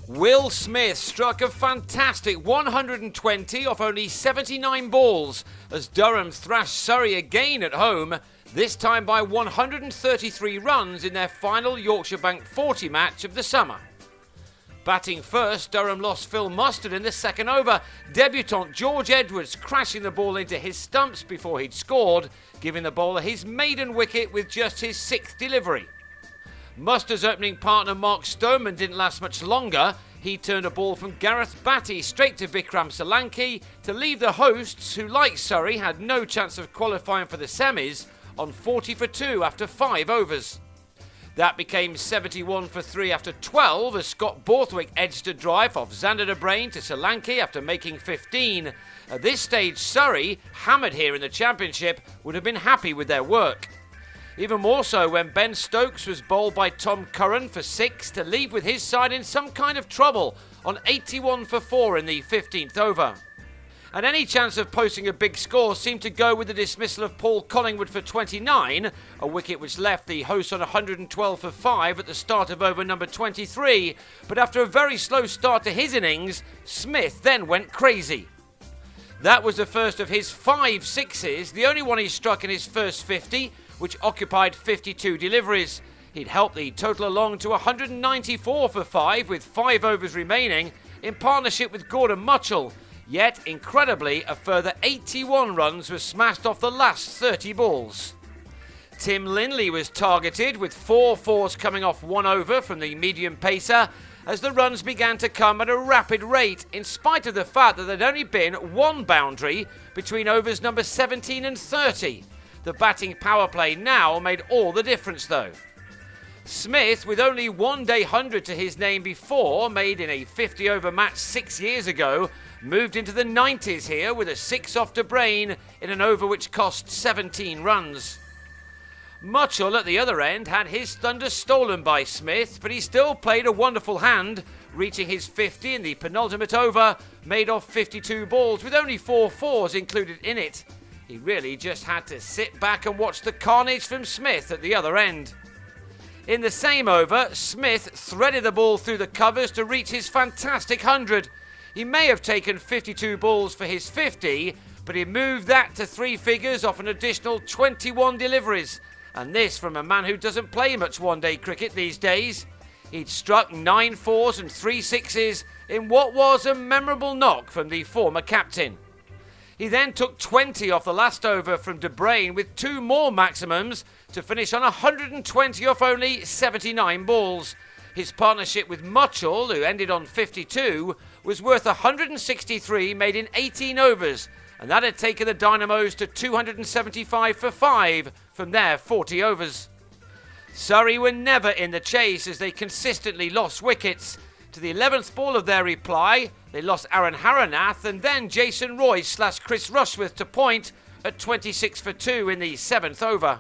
Will Smith struck a fantastic 120 off only 79 balls as Durham thrashed Surrey again at home, this time by 133 runs in their final Yorkshire Bank 40 match of the summer. Batting first, Durham lost Phil Mustard in the second over, debutant George Edwards crashing the ball into his stumps before he'd scored, giving the bowler his maiden wicket with just his sixth delivery. Mustard's opening partner Mark Stoneman didn't last much longer. He turned a ball from Gareth Batty straight to Vikram Solanki to leave the hosts, who like Surrey had no chance of qualifying for the semis, on 40 for 2 after 5 overs. That became 71 for 3 after 12 as Scott Borthwick edged a drive off Xander de Brain to Solanki after making 15. At this stage, Surrey, hammered here in the Championship, would have been happy with their work. Even more so when Ben Stokes was bowled by Tom Curran for 6 to leave with his side in some kind of trouble on 81 for 4 in the 15th over. And any chance of posting a big score seemed to go with the dismissal of Paul Collingwood for 29, a wicket which left the hosts on 112 for 5 at the start of over number 23. But after a very slow start to his innings, Smith then went crazy. That was the first of his 5 sixes, the only one he struck in his first 50, which occupied 52 deliveries. He'd helped the total along to 194 for 5 with 5 overs remaining in partnership with Gordon Mutchell. Yet, incredibly, a further 81 runs were smashed off the last 30 balls. Tim Linley was targeted with 4 fours coming off 1 over from the medium pacer as the runs began to come at a rapid rate in spite of the fact that there'd only been 1 boundary between overs number 17 and 30. The batting power play now made all the difference though. Smith, with only 1 day 100 to his name before, made in a 50 over match 6 years ago, moved into the 90s here with a 6 off de Brain in an over which cost 17 runs. Mutchell at the other end had his thunder stolen by Smith, but he still played a wonderful hand, reaching his 50 in the penultimate over, made off 52 balls with only 4 fours included in it. He really just had to sit back and watch the carnage from Smith at the other end. In the same over, Smith threaded the ball through the covers to reach his fantastic 100. He may have taken 52 balls for his 50, but he moved that to 3 figures off an additional 21 deliveries. And this from a man who doesn't play much one-day cricket these days. He'd struck 9 fours and 3 sixes in what was a memorable knock from the former captain. He then took 20 off the last over from de Brain with 2 more maximums to finish on 120 off only 79 balls. His partnership with Mutchell, who ended on 52, was worth 163 made in 18 overs, and that had taken the Dynamos to 275 for 5 from their 40 overs. Surrey were never in the chase as they consistently lost wickets. To the 11th ball of their reply, they lost Aaron Haranath and then Jason Royce slashed Chris Rushworth to point at 26 for 2 in the 7th over.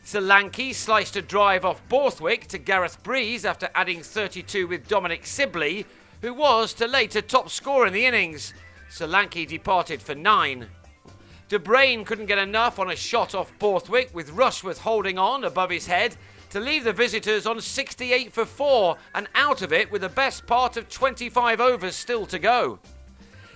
Solanki sliced a drive off Borthwick to Gareth Breeze after adding 32 with Dominic Sibley, who was to later top scorer in the innings. Solanki departed for 9. De Brain couldn't get enough on a shot off Borthwick with Rushworth holding on above his head to leave the visitors on 68 for 4 and out of it with the best part of 25 overs still to go.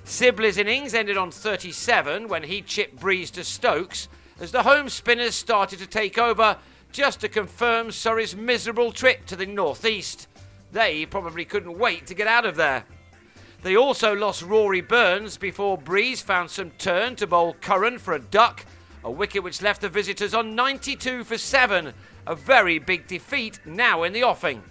Sibley's innings ended on 37 when he chipped Breeze to Stokes as the home spinners started to take over just to confirm Surrey's miserable trip to the northeast. They probably couldn't wait to get out of there. They also lost Rory Burns before Breeze found some turn to bowl Curran for a duck, a wicket which left the visitors on 92 for 7, a very big defeat now in the offing.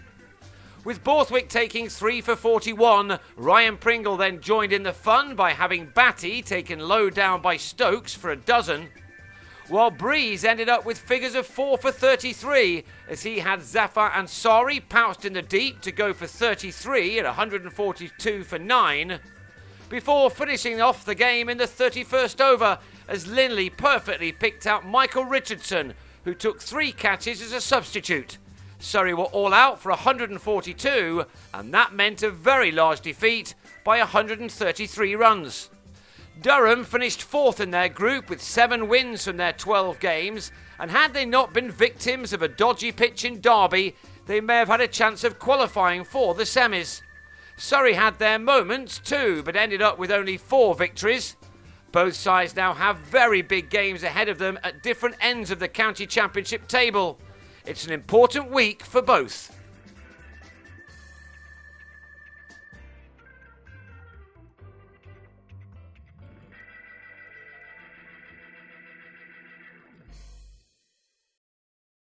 With Borthwick taking 3 for 41, Ryan Pringle then joined in the fun by having Batty taken low down by Stokes for a dozen, while Breeze ended up with figures of 4 for 33 as he had Zafar Ansari pounced in the deep to go for 33 at 142 for 9, before finishing off the game in the 31st over as Linley perfectly picked out Michael Richardson, who took 3 catches as a substitute. Surrey were all out for 142, and that meant a very large defeat by 133 runs. Durham finished 4th in their group with 7 wins from their 12 games, and had they not been victims of a dodgy pitch in Derby, they may have had a chance of qualifying for the semis. Surrey had their moments too, but ended up with only 4 victories. Both sides now have very big games ahead of them at different ends of the county championship table. It's an important week for both.